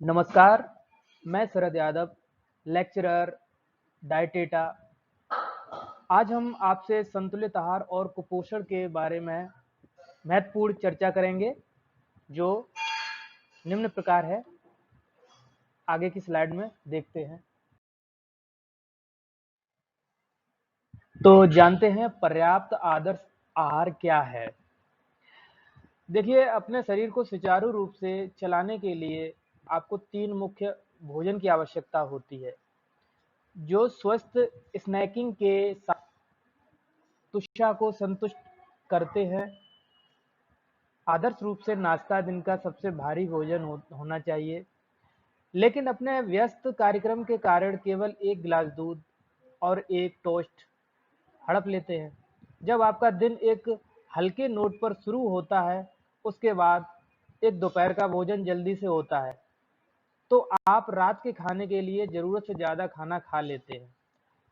नमस्कार, मैं शरद यादव, लेक्चरर, डाइटेटा। आज हम आपसे संतुलित आहार और कुपोषण के बारे में महत्वपूर्ण चर्चा करेंगे, जो निम्न प्रकार है। आगे की स्लाइड में देखते हैं। तो जानते हैं पर्याप्त आदर्श आहार क्या है। देखिए, अपने शरीर को सुचारू रूप से चलाने के लिए आपको 3 मुख्य भोजन की आवश्यकता होती है, जो स्वस्थ स्नैकिंग के साथ तुष्टा को संतुष्ट करते हैं। आदर्श रूप से नाश्ता दिन का सबसे भारी भोजन होना चाहिए, लेकिन अपने व्यस्त कार्यक्रम के कारण केवल 1 गिलास दूध और 1 टोस्ट हड़प लेते हैं। जब आपका दिन एक हल्के नोट पर शुरू होता है, उसके बाद एक दोपहर का भोजन जल्दी से होता है, तो आप रात के खाने के लिए ज़रूरत से ज़्यादा खाना खा लेते हैं।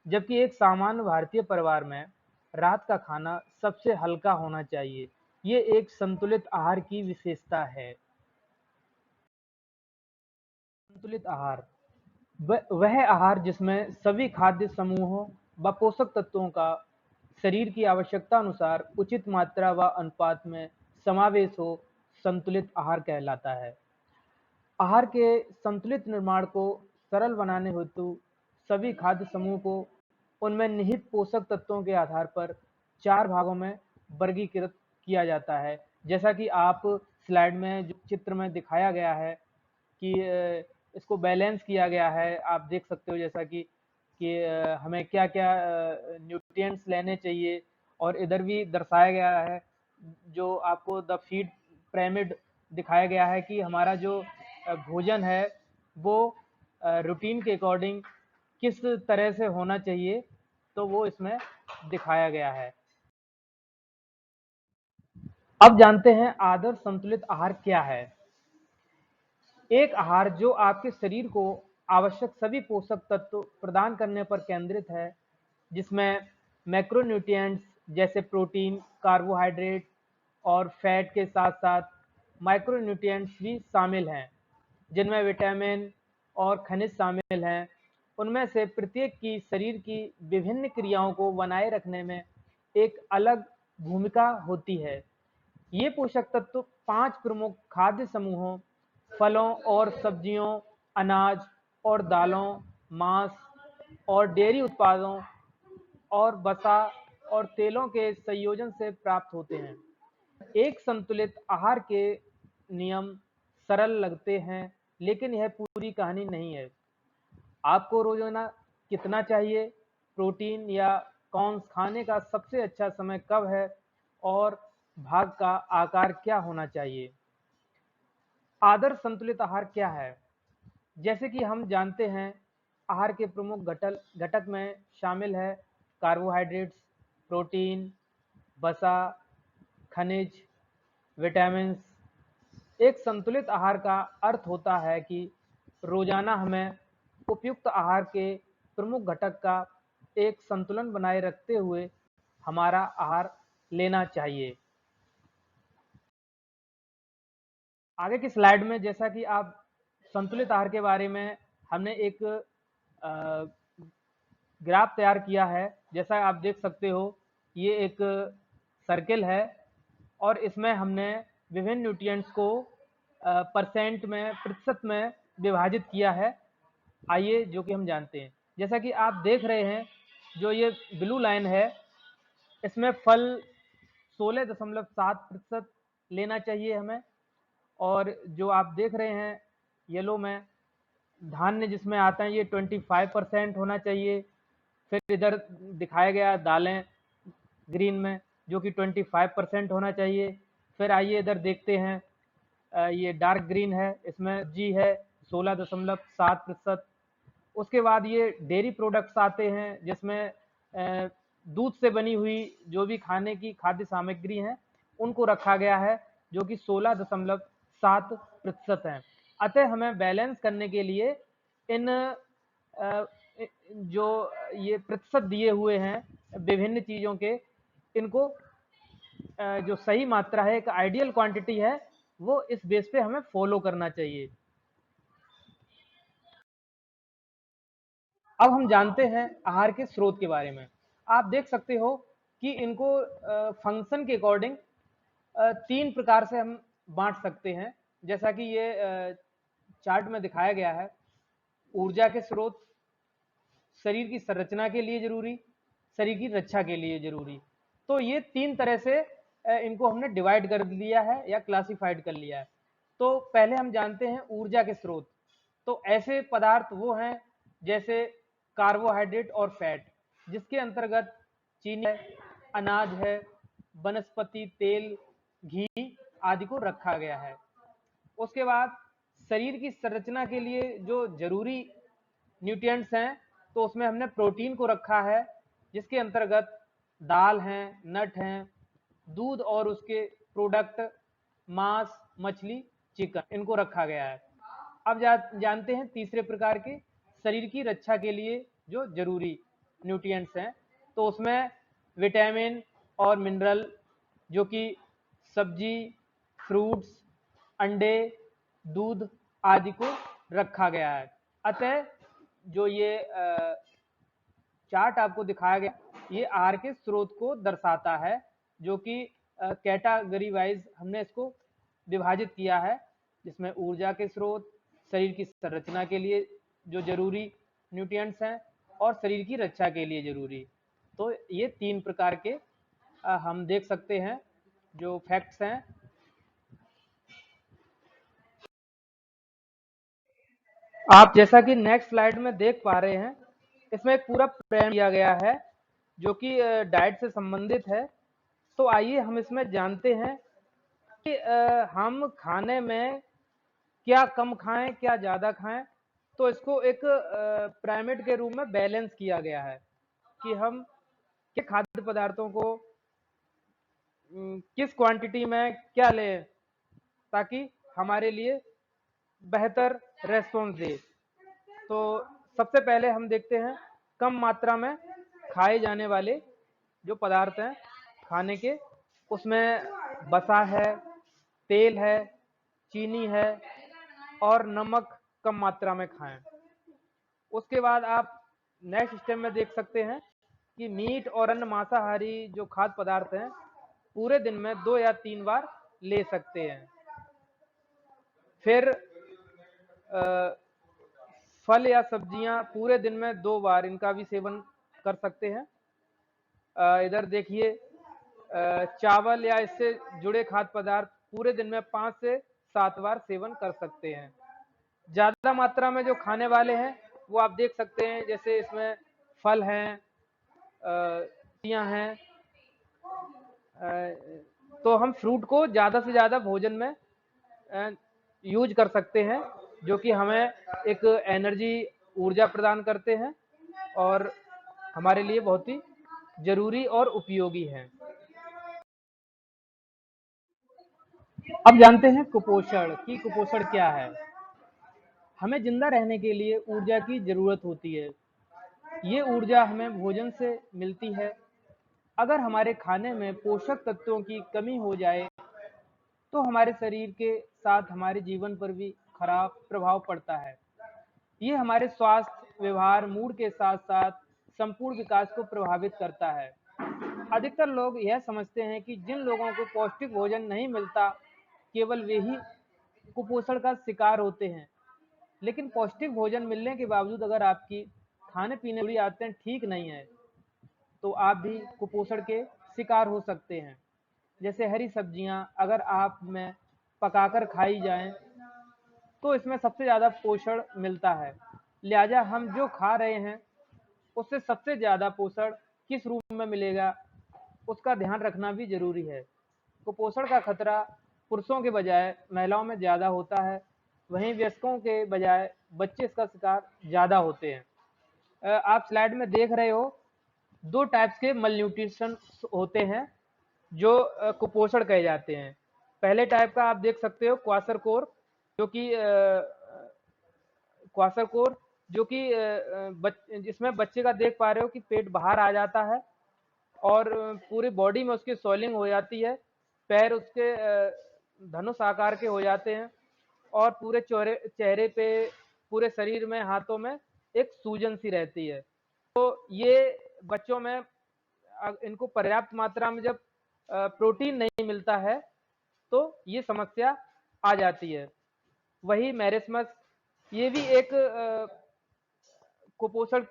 जबकि एक सामान्य भारतीय परिवार में रात का खाना सबसे हल्का होना चाहिए। ये एक संतुलित आहार की विशेषता है। संतुलित आहार वह आहार जिसमें सभी खाद्य समूहों व पोषक तत्वों का शरीर की आवश्यकता अनुसार उचित मात्रा व अनुपात में समावेश हो, संतुलित आहार कहलाता है। आहार के संतुलित निर्माण को सरल बनाने हेतु सभी खाद्य समूह को उनमें निहित पोषक तत्वों के आधार पर 4 भागों में वर्गीकृत किया जाता है। जैसा कि आप स्लाइड में जो चित्र में दिखाया गया है कि इसको बैलेंस किया गया है। आप देख सकते हो जैसा कि हमें क्या-क्या न्यूट्रिएंट्स लेने चाहिए, और इधर भी दर्शाया गया है, जो आपको द फीड पिरामिड दिखाया गया है कि हमारा जो भोजन है वो रूटीन के अकॉर्डिंग किस तरह से होना चाहिए, तो वो इसमें दिखाया गया है। अब जानते हैं आदर्श संतुलित आहार क्या है। एक आहार जो आपके शरीर को आवश्यक सभी पोषक तत्व प्रदान करने पर केंद्रित है, जिसमें मैक्रोन्यूट्रिएंट्स जैसे प्रोटीन, कार्बोहाइड्रेट और फैट के साथ-साथ माइक्रोन्यूट्रिएंट्स भी शामिल हैं, जिनमें विटामिन और खनिज शामिल हैं। उनमें से प्रत्येक की शरीर की विभिन्न क्रियाओं को बनाए रखने में एक अलग भूमिका होती है। ये पोषक तत्व 5 प्रमुख खाद्य समूहों, फलों और सब्जियों, अनाज और दालों, मांस और डेयरी उत्पादों और वसा और तेलों के संयोजन से प्राप्त होते हैं। एक संतुलित आहार के नियम सरल लगते हैं, लेकिन यह पूरी कहानी नहीं है। आपको रोजाना कितना चाहिए, प्रोटीन या कॉर्न्स खाने का सबसे अच्छा समय कब है, और भाग का आकार क्या होना चाहिए। आदर्श संतुलित आहार क्या है? जैसे कि हम जानते हैं, आहार के प्रमुख घटक में शामिल है कार्बोहाइड्रेट्स, प्रोटीन, वसा, खनिज, विटामिन्स। एक संतुलित आहार का अर्थ होता है कि रोजाना हमें उपयुक्त आहार के प्रमुख घटक का एक संतुलन बनाए रखते हुए हमारा आहार लेना चाहिए। आगे की स्लाइड में जैसा कि आप संतुलित आहार के बारे में हमने एक ग्राफ तैयार किया है। जैसा आप देख सकते हो, ये एक सर्किल है और इसमें हमने विभिन्न न्यूट्रिएंट्स को परसेंट में, प्रतिशत में विभाजित किया है। आइए जो कि हम जानते हैं। जैसा कि आप देख रहे हैं, जो ये ब्लू लाइन है, इसमें फल 16.7% लेना चाहिए हमें, और जो आप देख रहे हैं येलो में, धान्य जिसमें आता है, ये 25% होना चाहिए। फिर इधर दिखाया गया दालें ग्रीन में, जो कि 25% होना चाहिए। फिर आइए इधर देखते हैं, ये डार्क ग्रीन है, इसमें जी है 16.7%। उसके बाद ये डेयरी प्रोडक्ट्स आते हैं, जिसमें दूध से बनी हुई जो भी खाने की खाद्य सामग्री हैं, उनको रखा गया है, जो कि 16.7% हैं। अतः हमें बैलेंस करने के लिए इन जो ये प्रतिशत दिए हुए हैं विभिन्न चीज़ों के, इनको जो सही मात्रा है, एक आइडियल क्वांटिटी है, वो इस बेस पे हमें फॉलो करना चाहिए। अब हम जानते हैं आहार के स्रोत के बारे में। आप देख सकते हो कि इनको फंक्शन के अकॉर्डिंग 3 प्रकार से हम बाँट सकते हैं। जैसा कि ये चार्ट में दिखाया गया है, ऊर्जा के स्रोत, शरीर की संरचना के लिए ज़रूरी, शरीर की रक्षा के लिए ज़रूरी। तो ये 3 तरह से इनको हमने डिवाइड कर दिया है या क्लासिफाइड कर लिया है। तो पहले हम जानते हैं ऊर्जा के स्रोत। तो ऐसे पदार्थ वो हैं जैसे कार्बोहाइड्रेट और फैट, जिसके अंतर्गत चीनी है, अनाज है, वनस्पति तेल, घी आदि को रखा गया है। उसके बाद शरीर की संरचना के लिए जो जरूरी न्यूट्रिएंट्स हैं, तो उसमें हमने प्रोटीन को रखा है, जिसके अंतर्गत दाल हैं, नट हैं, दूध और उसके प्रोडक्ट, मांस, मछली, चिकन, इनको रखा गया है। अब जानते हैं तीसरे प्रकार के शरीर की रक्षा के लिए जो जरूरी न्यूट्रिएंट्स हैं, तो उसमें विटामिन और मिनरल, जो कि सब्जी, फ्रूट्स, अंडे, दूध आदि को रखा गया है। अतः जो ये चार्ट आपको दिखाया गया, ये आहार के स्रोत को दर्शाता है, जो कि कैटेगरी वाइज हमने इसको विभाजित किया है, जिसमें ऊर्जा के स्रोत, शरीर की संरचना के लिए जो जरूरी न्यूट्रिएंट्स हैं और शरीर की रक्षा के लिए जरूरी। तो ये 3 प्रकार के हम देख सकते हैं जो फैक्ट्स हैं। आप जैसा कि नेक्स्ट स्लाइड में देख पा रहे हैं, इसमें एक पूरा प्लान दिया गया है जो कि डाइट से संबंधित है। तो आइए हम इसमें जानते हैं कि हम खाने में क्या कम खाएं, क्या ज़्यादा खाएं। तो इसको एक पिरामिड के रूप में बैलेंस किया गया है कि हम के खाद्य पदार्थों को किस क्वांटिटी में क्या लें ताकि हमारे लिए बेहतर रेस्पॉन्स दे। तो सबसे पहले हम देखते हैं कम मात्रा में खाए जाने वाले जो पदार्थ हैं खाने के, उसमें वसा है, तेल है, चीनी है और नमक कम मात्रा में खाएं। उसके बाद आप नेक्स्ट स्टेप में देख सकते हैं कि मीट और अन्य मांसाहारी जो खाद्य पदार्थ हैं पूरे दिन में 2 या 3 बार ले सकते हैं। फिर फल या सब्जियां पूरे दिन में 2 बार इनका भी सेवन कर सकते हैं। इधर देखिए चावल या इससे जुड़े खाद्य पदार्थ पूरे दिन में 5 से 7 बार सेवन कर सकते हैं। ज़्यादा मात्रा में जो खाने वाले हैं वो आप देख सकते हैं, जैसे इसमें फल हैं, सब्जियां हैं, तो हम फ्रूट को ज़्यादा से ज़्यादा भोजन में यूज कर सकते हैं, जो कि हमें एक एनर्जी, ऊर्जा प्रदान करते हैं और हमारे लिए बहुत ही जरूरी और उपयोगी हैं। अब जानते हैं कुपोषण कि कुपोषण क्या है। हमें जिंदा रहने के लिए ऊर्जा की जरूरत होती है। ये ऊर्जा हमें भोजन से मिलती है। अगर हमारे खाने में पोषक तत्वों की कमी हो जाए तो हमारे शरीर के साथ हमारे जीवन पर भी खराब प्रभाव पड़ता है। ये हमारे स्वास्थ्य, व्यवहार, मूड के साथ साथ संपूर्ण विकास को प्रभावित करता है। अधिकतर लोग यह समझते हैं कि जिन लोगों को पौष्टिक भोजन नहीं मिलता, केवल वे ही कुपोषण का शिकार होते हैं। लेकिन पौष्टिक भोजन मिलने के बावजूद अगर आपकी खाने पीने की आदतें ठीक नहीं है, तो आप भी कुपोषण के शिकार हो सकते हैं। जैसे हरी सब्जियां अगर आप में पकाकर खाई जाएं, तो इसमें सबसे ज़्यादा पोषण मिलता है। लिहाजा हम जो खा रहे हैं उससे सबसे ज़्यादा पोषण किस रूप में मिलेगा, उसका ध्यान रखना भी जरूरी है। कुपोषण का खतरा पुरुषों के बजाय महिलाओं में ज़्यादा होता है, वहीं वयस्कों के बजाय बच्चे इसका शिकार ज़्यादा होते हैं। आप स्लाइड में देख रहे हो 2 टाइप्स के मल न्यूट्रिशन होते हैं जो कुपोषण कहे जाते हैं। पहले टाइप का आप देख सकते हो क्वाशरकोर, जो कि क्वाशरकोर जो कि जिसमें बच्चे का देख पा रहे हो कि पेट बाहर आ जाता है और पूरी बॉडी में उसकी स्वेलिंग हो जाती है, पैर उसके धनुष आकार के हो जाते हैं और पूरे चेहरे पे, पूरे शरीर में, हाथों में एक सूजन सी रहती है। तो ये बच्चों में इनको पर्याप्त मात्रा में जब प्रोटीन नहीं मिलता है तो ये समस्या आ जाती है। वही मैरिस्मस, ये भी एक कुपोषण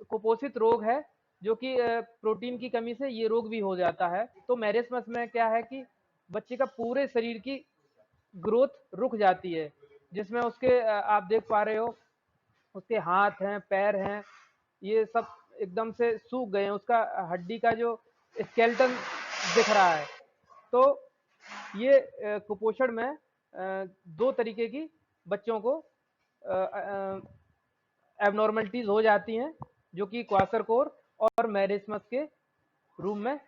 कुपोषित रोग है, जो कि प्रोटीन की कमी से ये रोग भी हो जाता है। तो मैरिस्मस में क्या है कि बच्चे का पूरे शरीर की ग्रोथ रुक जाती है, जिसमें उसके आप देख पा रहे हो, उसके हाथ हैं, पैर हैं, ये सब एकदम से सूख गए हैं, उसका हड्डी का जो स्केलेटन दिख रहा है। तो ये कुपोषण में दो तरीके की बच्चों को एबनॉर्मलिटीज हो जाती हैं, जो कि क्वाशरकोर और मैरिस्मस के रूप में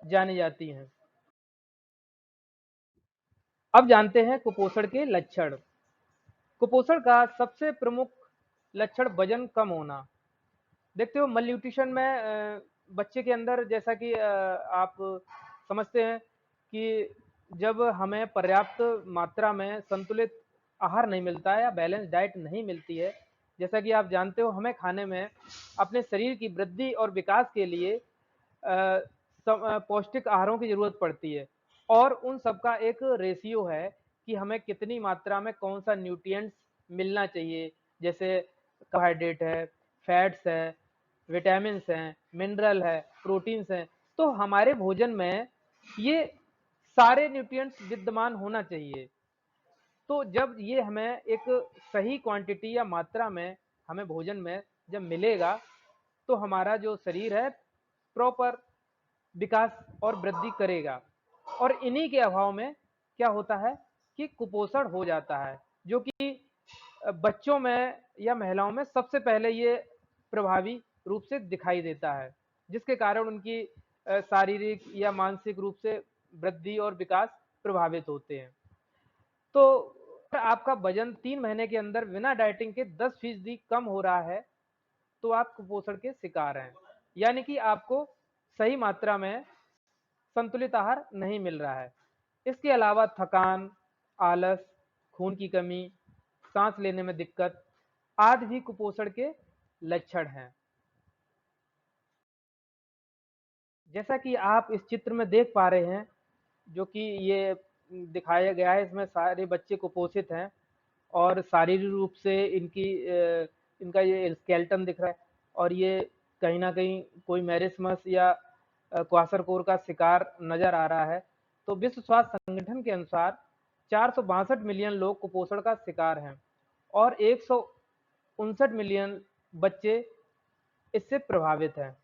जानी जाती हैं। अब जानते हैं कुपोषण के लक्षण। कुपोषण का सबसे प्रमुख लक्षण वजन कम होना। देखते हो मलन्यूट्रिशन में बच्चे के अंदर, जैसा कि आप समझते हैं कि जब हमें पर्याप्त मात्रा में संतुलित आहार नहीं मिलता है या बैलेंस डाइट नहीं मिलती है, जैसा कि आप जानते हो हमें खाने में अपने शरीर की वृद्धि और विकास के लिए पौष्टिक आहारों की जरूरत पड़ती है, और उन सबका एक रेशियो है कि हमें कितनी मात्रा में कौन सा न्यूट्रिएंट्स मिलना चाहिए। जैसे कार्बोहाइड्रेट है, फैट्स है, विटामिन्स हैं, मिनरल है, प्रोटीन्स हैं। तो हमारे भोजन में ये सारे न्यूट्रिएंट्स विद्यमान होना चाहिए। तो जब ये हमें एक सही क्वांटिटी या मात्रा में हमें भोजन में जब मिलेगा, तो हमारा जो शरीर है प्रॉपर विकास और वृद्धि करेगा। और इन्हीं के अभाव में क्या होता है कि कुपोषण हो जाता है, जो कि बच्चों में या महिलाओं में सबसे पहले ये प्रभावी रूप से दिखाई देता है, जिसके कारण उनकी शारीरिक या मानसिक रूप से वृद्धि और विकास प्रभावित होते हैं। तो अगर आपका वजन 3 महीने के अंदर बिना डाइटिंग के 10% कम हो रहा है, तो आप कुपोषण के शिकार हैं, यानी कि आपको सही मात्रा में संतुलित आहार नहीं मिल रहा है। इसके अलावा थकान, आलस, खून की कमी, सांस लेने में दिक्कत आदि भी कुपोषण के लक्षण हैं। जैसा कि आप इस चित्र में देख पा रहे हैं, जो कि ये दिखाया गया है, इसमें सारे बच्चे कुपोषित हैं और शारीरिक रूप से इनका ये स्केलेटन दिख रहा है, और ये कहीं ना कहीं कोई मैरिस्मस या क्वाशरकोर का शिकार नजर आ रहा है। तो विश्व स्वास्थ्य संगठन के अनुसार 462 मिलियन लोग कुपोषण का शिकार हैं और 159 मिलियन बच्चे इससे प्रभावित हैं।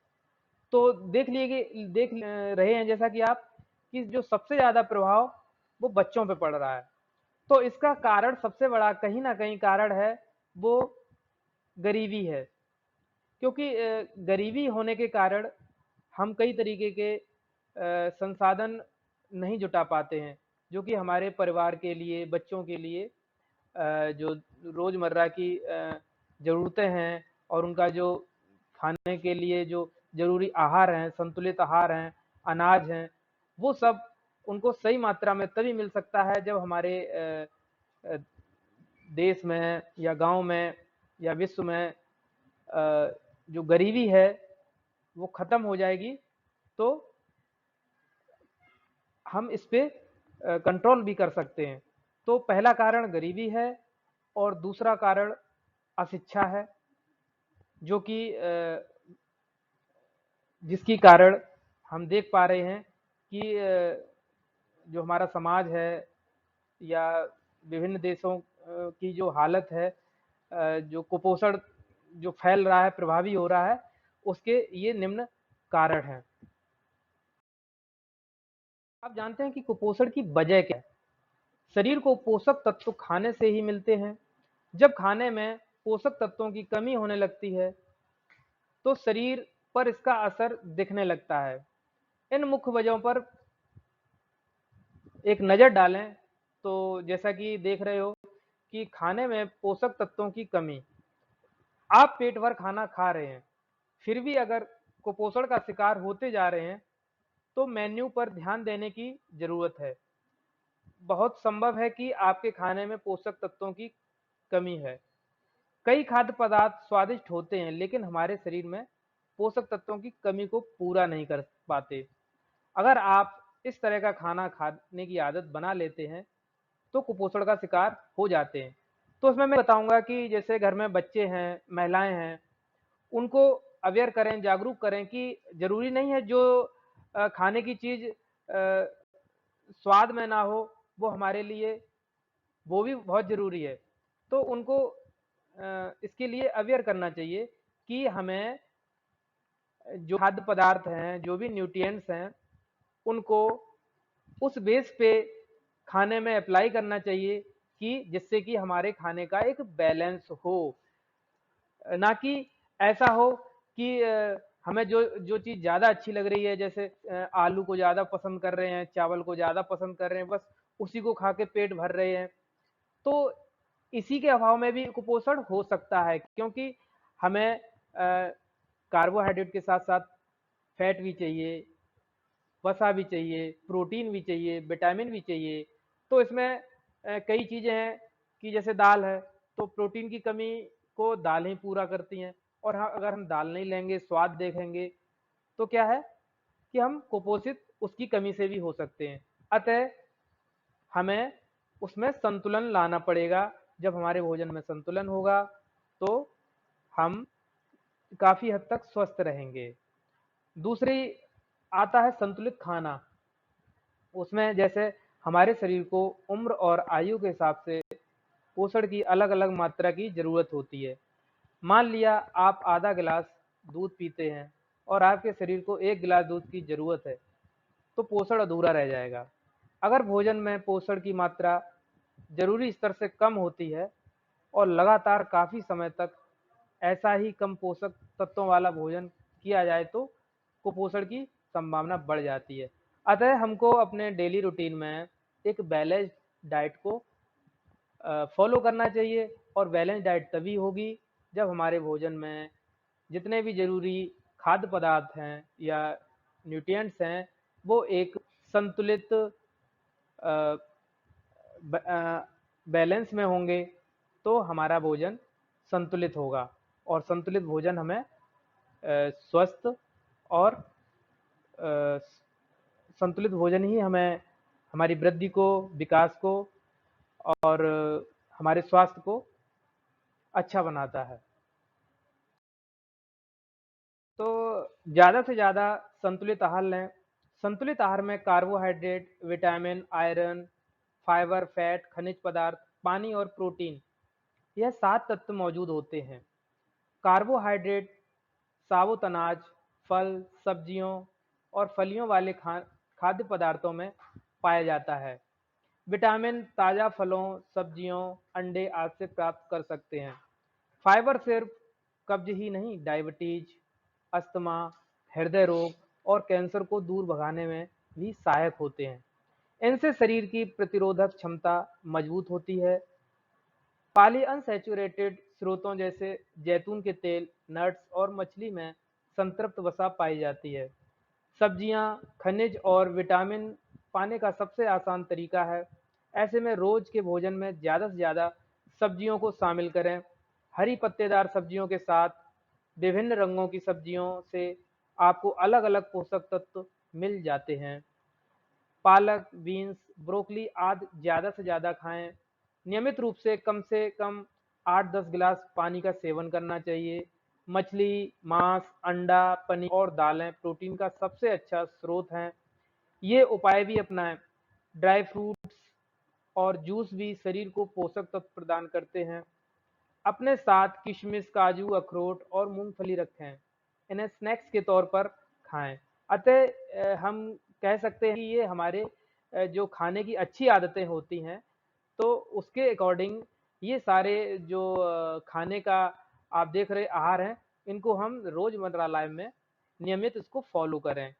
तो देख रहे हैं जैसा कि आप, कि जो सबसे ज्यादा प्रभाव वो बच्चों पे पड़ रहा है। तो इसका कारण सबसे बड़ा कहीं ना कहीं कारण है वो गरीबी है, क्योंकि गरीबी होने के कारण हम कई तरीके के संसाधन नहीं जुटा पाते हैं, जो कि हमारे परिवार के लिए, बच्चों के लिए जो रोजमर्रा की जरूरतें हैं और उनका जो खाने के लिए जो जरूरी आहार हैं, संतुलित आहार हैं, अनाज हैं, वो सब उनको सही मात्रा में तभी मिल सकता है जब हमारे अ, देश में या गांव में या विश्व में जो गरीबी है वो खत्म हो जाएगी। तो हम इस पे कंट्रोल भी कर सकते हैं। तो पहला कारण गरीबी है और दूसरा कारण अशिक्षा है, जो कि जिसकी कारण हम देख पा रहे हैं कि जो हमारा समाज है या विभिन्न देशों की जो हालत है, जो कुपोषण जो फैल रहा है, प्रभावी हो रहा है, उसके ये निम्न कारण हैं। आप जानते हैं कि कुपोषण की वजह क्या है। शरीर को पोषक तत्व खाने से ही मिलते हैं। जब खाने में पोषक तत्वों की कमी होने लगती है तो शरीर पर इसका असर दिखने लगता है। इन मुख्य वजहों पर एक नज़र डालें तो जैसा कि देख रहे हो कि खाने में पोषक तत्वों की कमी, आप पेट भर खाना खा रहे हैं फिर भी अगर कुपोषण का शिकार होते जा रहे हैं, तो मेन्यू पर ध्यान देने की जरूरत है। बहुत संभव है कि आपके खाने में पोषक तत्वों की कमी है। कई खाद्य पदार्थ स्वादिष्ट होते हैं लेकिन हमारे शरीर में पोषक तत्वों की कमी को पूरा नहीं कर पाते। अगर आप इस तरह का खाना खाने की आदत बना लेते हैं तो कुपोषण का शिकार हो जाते हैं। तो उसमें मैं बताऊंगा कि जैसे घर में बच्चे हैं, महिलाएं हैं, उनको अवेयर करें, जागरूक करें कि जरूरी नहीं है जो खाने की चीज स्वाद में ना हो वो हमारे लिए वो भी बहुत जरूरी है। तो उनको इसके लिए अवेयर करना चाहिए कि हमें जो खाद्य पदार्थ हैं, जो भी न्यूट्रिएंट्स हैं, उनको उस बेस पे खाने में अप्लाई करना चाहिए कि जिससे कि हमारे खाने का एक बैलेंस हो। ना कि ऐसा हो कि हमें जो जो चीज़ ज़्यादा अच्छी लग रही है, जैसे आलू को ज़्यादा पसंद कर रहे हैं, चावल को ज़्यादा पसंद कर रहे हैं, बस उसी को खा के पेट भर रहे हैं। तो इसी के अभाव में भी कुपोषण हो सकता है, क्योंकि हमें कार्बोहाइड्रेट के साथ साथ फैट भी चाहिए, वसा भी चाहिए, प्रोटीन भी चाहिए, विटामिन भी चाहिए। तो इसमें कई चीज़ें हैं कि जैसे दाल है, तो प्रोटीन की कमी को दाल ही पूरा करती हैं। और हाँ, अगर हम दाल नहीं लेंगे, स्वाद देखेंगे, तो क्या है कि हम कुपोषित उसकी कमी से भी हो सकते हैं। अतः हमें उसमें संतुलन लाना पड़ेगा। जब हमारे भोजन में संतुलन होगा तो हम काफ़ी हद तक स्वस्थ रहेंगे। दूसरी आता है संतुलित खाना। उसमें जैसे हमारे शरीर को उम्र और आयु के हिसाब से पोषण की अलग-अलग मात्रा की ज़रूरत होती है। मान लिया आप आधा गिलास दूध पीते हैं और आपके शरीर को 1 गिलास दूध की ज़रूरत है, तो पोषण अधूरा रह जाएगा। अगर भोजन में पोषण की मात्रा ज़रूरी स्तर से कम होती है और लगातार काफ़ी समय तक ऐसा ही कम पोषक तत्वों वाला भोजन किया जाए तो कुपोषण की संभावना बढ़ जाती है। अतः हमको अपने डेली रूटीन में एक बैलेंस्ड डाइट को फॉलो करना चाहिए। और बैलेंस डाइट तभी होगी जब हमारे भोजन में जितने भी ज़रूरी खाद्य पदार्थ हैं या न्यूट्रिएंट्स हैं, वो एक संतुलित बैलेंस में होंगे, तो हमारा भोजन संतुलित होगा। और संतुलित भोजन हमें स्वस्थ और संतुलित भोजन ही हमें हमारी वृद्धि को, विकास को और हमारे स्वास्थ्य को अच्छा बनाता है। तो ज़्यादा से ज़्यादा संतुलित आहार लें। संतुलित आहार में carbohydrate, vitamin, iron, fibre, fat, खनिज पदार्थ, पानी और प्रोटीन, यह 7 तत्व मौजूद होते हैं। कार्बोहाइड्रेट साबुत अनाज, फल, सब्जियों और फलियों वाले खाद्य पदार्थों में पाया जाता है। विटामिन ताज़ा फलों, सब्जियों, अंडे आदि से प्राप्त कर सकते हैं। फाइबर सिर्फ कब्ज ही नहीं, डायबिटीज, अस्थमा, हृदय रोग और कैंसर को दूर भगाने में भी सहायक होते हैं। इनसे शरीर की प्रतिरोधक क्षमता मजबूत होती है। पॉलीअनसैचुरेटेड स्रोतों जैसे जैतून के तेल, नट्स और मछली में संतृप्त वसा पाई जाती है। सब्जियां खनिज और विटामिन पाने का सबसे आसान तरीका है। ऐसे में रोज के भोजन में ज़्यादा से ज़्यादा सब्जियों को शामिल करें। हरी पत्तेदार सब्जियों के साथ विभिन्न रंगों की सब्जियों से आपको अलग-अलग पोषक तत्व मिल जाते हैं। पालक, बीन्स, ब्रोकली आदि ज़्यादा से ज़्यादा खाएं। नियमित रूप से कम 8-10 गिलास पानी का सेवन करना चाहिए। मछली, मांस, अंडा, पनीर और दालें प्रोटीन का सबसे अच्छा स्रोत हैं। ये उपाय भी अपनाएं। ड्राई फ्रूट्स और जूस भी शरीर को पोषक तत्व प्रदान करते हैं। अपने साथ किशमिश, काजू, अखरोट और मूंगफली रखें। इन्हें स्नैक्स के तौर पर खाएं। अतः हम कह सकते हैं कि ये हमारे जो खाने की अच्छी आदतें होती हैं, तो उसके अकॉर्डिंग ये सारे जो खाने का आप देख रहे आहार हैं, इनको हम रोजमर्रा लाइफ में नियमित इसको फॉलो करें।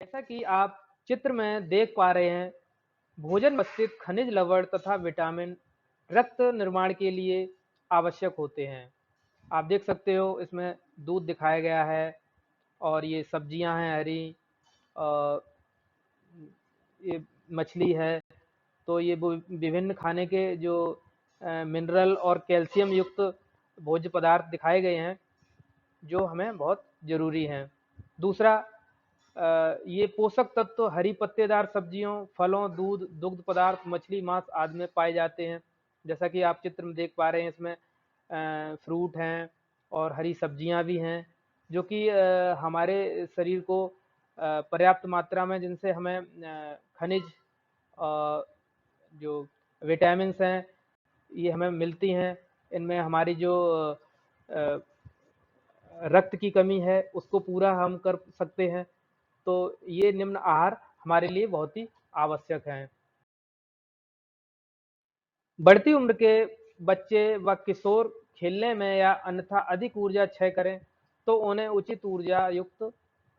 जैसा कि आप चित्र में देख पा रहे हैं, भोजन में स्थित खनिज लवण तथा विटामिन रक्त निर्माण के लिए आवश्यक होते हैं। आप देख सकते हो इसमें दूध दिखाया गया है और ये सब्जियां हैं हरी, अ, ये मछली है। तो ये विभिन्न खाने के जो मिनरल और कैल्शियम युक्त भोज्य पदार्थ दिखाए गए हैं जो हमें बहुत ज़रूरी हैं। दूसरा, ये पोषक तत्व हरी पत्तेदार सब्जियों, फलों, दूध, दुग्ध पदार्थ, मछली, मांस आदि में पाए जाते हैं। जैसा कि आप चित्र में देख पा रहे हैं, इसमें फ्रूट हैं और हरी सब्जियां भी हैं जो कि हमारे शरीर को पर्याप्त मात्रा में, जिनसे हमें खनिज, जो विटामिन्स हैं, ये हमें मिलती हैं। इनमें हमारी जो अ, रक्त की कमी है उसको पूरा हम कर सकते हैं। तो ये निम्न आहार हमारे लिए बहुत ही आवश्यक हैं। बढ़ती उम्र के बच्चे व किशोर खेलने में या अन्यथा अधिक ऊर्जा क्षय करें तो उन्हें उचित ऊर्जा युक्त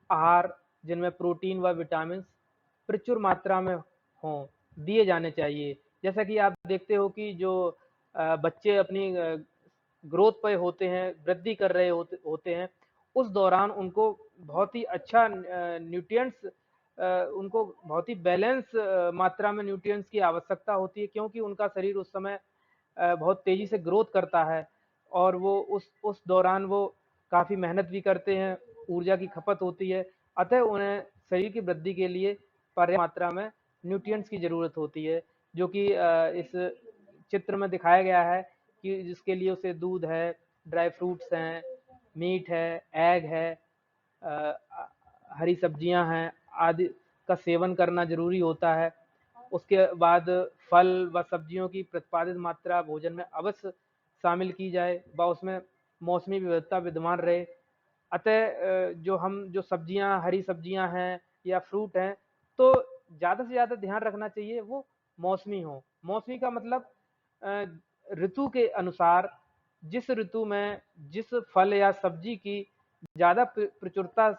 आहार, जिनमें प्रोटीन व विटामिन प्रचुर मात्रा में हों, दिए जाने चाहिए। जैसा कि आप देखते हो कि जो बच्चे अपनी ग्रोथ पे होते हैं, वृद्धि कर रहे होते हैं, उस दौरान उनको बहुत ही अच्छा न्यूट्रिएंट्स, उनको बहुत ही बैलेंस मात्रा में न्यूट्रिएंट्स की आवश्यकता होती है, क्योंकि उनका शरीर उस समय बहुत तेज़ी से ग्रोथ करता है और वो उस दौरान वो काफ़ी मेहनत भी करते हैं, ऊर्जा की खपत होती है। अतः उन्हें शरीर की वृद्धि के लिए पर्याप्त मात्रा में न्यूट्रिएंट्स की ज़रूरत होती है, जो कि इस चित्र में दिखाया गया है कि जिसके लिए उसे दूध है, ड्राई फ्रूट्स हैं, मीट है, एग है, अ, हरी सब्जियां हैं आदि का सेवन करना ज़रूरी होता है। उसके बाद फल व सब्जियों की प्रतिपादित मात्रा भोजन में अवश्य शामिल की जाए व उसमें मौसमी विविधता विद्यमान रहे। अतः जो सब्जियां, हरी सब्जियां हैं या फ्रूट हैं, तो ज़्यादा से ज़्यादा ध्यान रखना चाहिए वो मौसमी हो। मौसमी का मतलब अ, ऋतु के अनुसार, जिस ऋतु में जिस फल या सब्जी की ज़्यादा प्रचुरता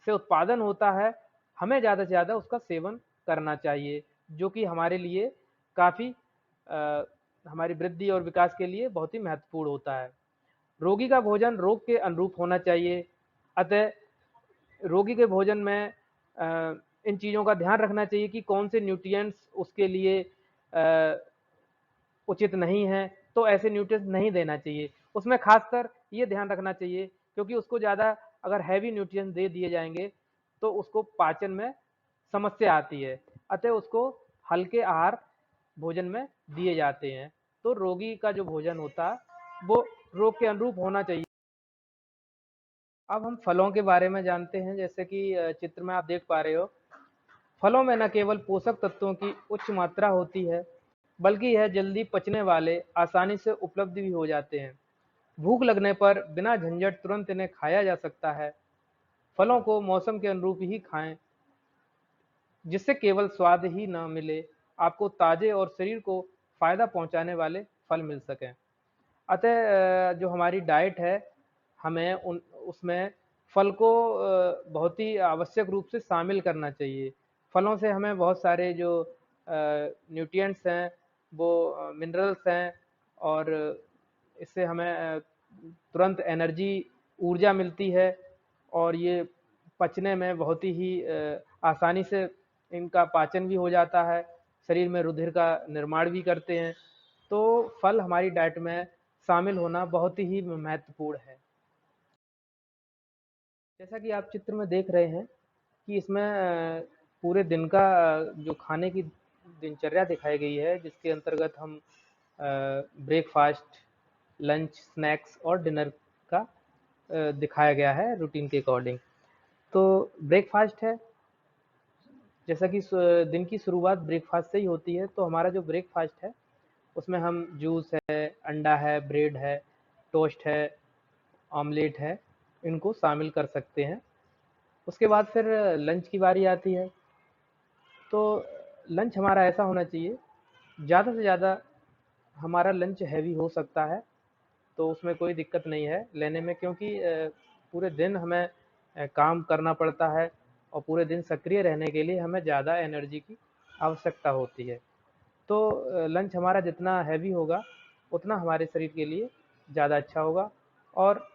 से उत्पादन होता है, हमें ज़्यादा से ज़्यादा उसका सेवन करना चाहिए, जो कि हमारे लिए काफ़ी हमारी वृद्धि और विकास के लिए बहुत ही महत्वपूर्ण होता है। रोगी का भोजन रोग के अनुरूप होना चाहिए। अतः रोगी के भोजन में इन चीज़ों का ध्यान रखना चाहिए कि कौन से न्यूट्रिएंट्स उसके लिए उचित नहीं है, तो ऐसे न्यूट्रिएंट्स नहीं देना चाहिए। उसमें खासकर ये ध्यान रखना चाहिए, क्योंकि उसको ज़्यादा अगर हैवी न्यूट्रिएंट्स दे दिए जाएंगे तो उसको पाचन में समस्या आती है। अतः उसको हल्के आहार भोजन में दिए जाते हैं। तो रोगी का जो भोजन होता है वो रोग के अनुरूप होना चाहिए। अब हम फलों के बारे में जानते हैं। जैसे कि चित्र में आप देख पा रहे हो, फलों में न केवल पोषक तत्वों की उच्च मात्रा होती है, बल्कि यह जल्दी पचने वाले, आसानी से उपलब्ध भी हो जाते हैं। भूख लगने पर बिना झंझट तुरंत इन्हें खाया जा सकता है। फलों को मौसम के अनुरूप ही खाएं, जिससे केवल स्वाद ही न मिले, आपको ताजे और शरीर को फायदा पहुंचाने वाले फल मिल सकें। अतः जो हमारी डाइट है, हमें उन उसमें फल को बहुत ही आवश्यक रूप से शामिल करना चाहिए। फलों से हमें बहुत सारे जो न्यूट्रिएंट्स हैं, वो मिनरल्स हैं, और इससे हमें तुरंत एनर्जी, ऊर्जा मिलती है, और ये पचने में बहुत ही आसानी से इनका पाचन भी हो जाता है, शरीर में रुधिर का निर्माण भी करते हैं। तो फल हमारी डाइट में शामिल होना बहुत ही महत्वपूर्ण है। जैसा कि आप चित्र में देख रहे हैं कि इसमें पूरे दिन का जो खाने की दिनचर्या दिखाई गई है, जिसके अंतर्गत हम ब्रेकफास्ट, लंच, स्नैक्स और डिनर का दिखाया गया है रूटीन के अकॉर्डिंग। तो ब्रेकफास्ट है, जैसा कि दिन की शुरुआत ब्रेकफास्ट से ही होती है। तो हमारा जो ब्रेकफास्ट है उसमें हम जूस है, अंडा है, ब्रेड है, टोस्ट है, ऑमलेट है, इनको शामिल कर सकते हैं। उसके बाद फिर लंच की बारी आती है। तो लंच हमारा ऐसा होना चाहिए, ज़्यादा से ज़्यादा हमारा लंच हैवी हो सकता है, तो उसमें कोई दिक्कत नहीं है लेने में, क्योंकि पूरे दिन हमें काम करना पड़ता है और पूरे दिन सक्रिय रहने के लिए हमें ज़्यादा एनर्जी की आवश्यकता होती है। तो लंच हमारा जितना हैवी होगा, उतना हमारे शरीर के लिए ज़्यादा अच्छा होगा, और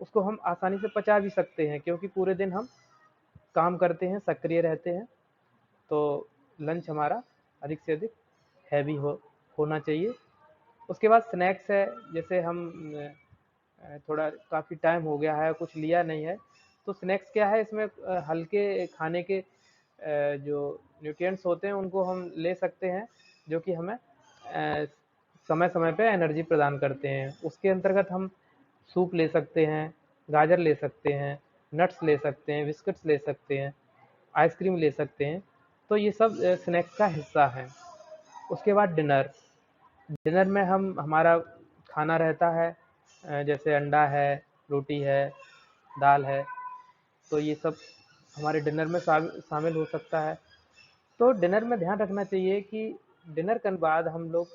उसको हम आसानी से पचा भी सकते हैं, क्योंकि पूरे दिन हम काम करते हैं, सक्रिय रहते हैं। तो लंच हमारा अधिक से अधिक हैवी होना चाहिए। उसके बाद स्नैक्स है, जैसे हम थोड़ा काफ़ी टाइम हो गया है, कुछ लिया नहीं है, तो स्नैक्स क्या है, इसमें हल्के खाने के जो न्यूट्रिएंट्स होते हैं उनको हम ले सकते हैं, जो कि हमें समय समय पे एनर्जी प्रदान करते हैं। उसके अंतर्गत हम सूप ले सकते हैं, गाजर ले सकते हैं, नट्स ले सकते हैं, बिस्किट्स ले सकते हैं, आइसक्रीम ले सकते हैं। तो ये सब स्नैक्स का हिस्सा है। उसके बाद डिनर, डिनर में हम हमारा खाना रहता है, जैसे अंडा है, रोटी है, दाल है, तो ये सब हमारे डिनर में शामिल हो सकता है। तो डिनर में ध्यान रखना चाहिए कि डिनर के बाद हम लोग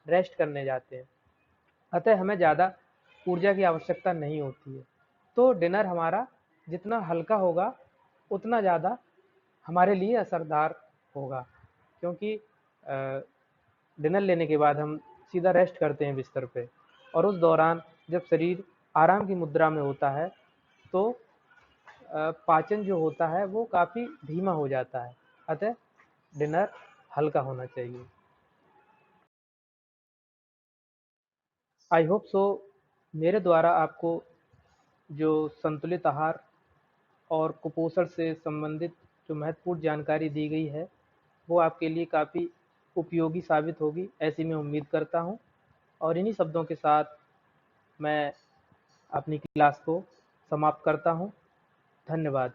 रेस्ट करने जाते हैं, अतः हमें ज़्यादा ऊर्जा की आवश्यकता नहीं होती है। तो डिनर हमारा जितना हल्का होगा उतना ज़्यादा हमारे लिए असरदार होगा, क्योंकि डिनर लेने के बाद हम सीधा रेस्ट करते हैं बिस्तर पे, और उस दौरान जब शरीर आराम की मुद्रा में होता है तो पाचन जो होता है वो काफ़ी धीमा हो जाता है, अतः डिनर हल्का होना चाहिए। आई होप सो मेरे द्वारा आपको जो संतुलित आहार और कुपोषण से संबंधित जो महत्वपूर्ण जानकारी दी गई है वो आपके लिए काफ़ी उपयोगी साबित होगी, ऐसी मैं उम्मीद करता हूँ। और इन्हीं शब्दों के साथ मैं अपनी क्लास को समाप्त करता हूँ। धन्यवाद।